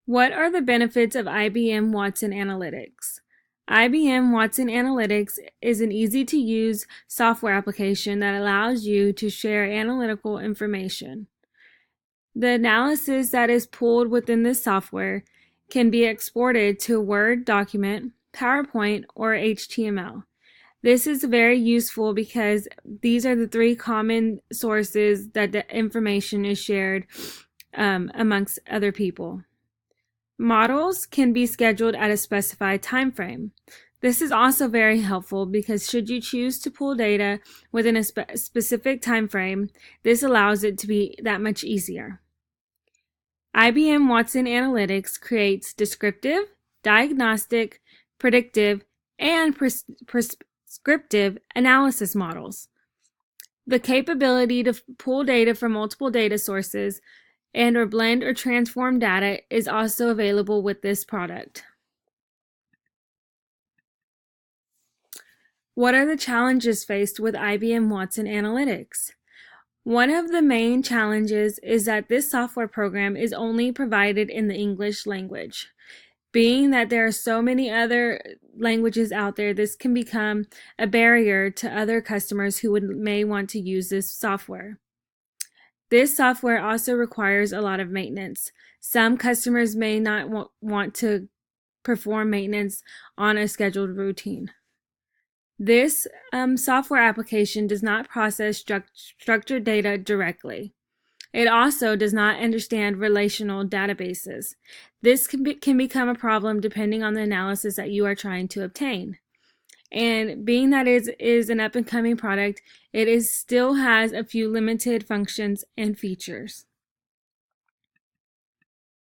What are the benefits of IBM Watson Analytics? IBM Watson Analytics is an easy-to-use software application that allows you to share analytical information. The analysis that is pulled within this software can be exported to a Word document, PowerPoint, or HTML. This is very useful because these are the three common sources that the information is shared amongst other people. Models can be scheduled at a specified time frame. This is also very helpful because should you choose to pull data within a specific time frame, this allows it to be that much easier. IBM Watson Analytics creates descriptive, diagnostic, predictive, and prescriptive analysis models. The capability to pull data from multiple data sources and/or blend or transform data is also available with this product. What are the challenges faced with IBM Watson Analytics? One of the main challenges is that this software program is only provided in the English language. Being that there are so many other languages out there, this can become a barrier to other customers who may want to use this software. This software also requires a lot of maintenance. Some customers may not want to perform maintenance on a scheduled routine. This software application does not process structured data directly. It also does not understand relational databases. This can become a problem depending on the analysis that you are trying to obtain. And being that it is an up-and-coming product, it still has a few limited functions and features.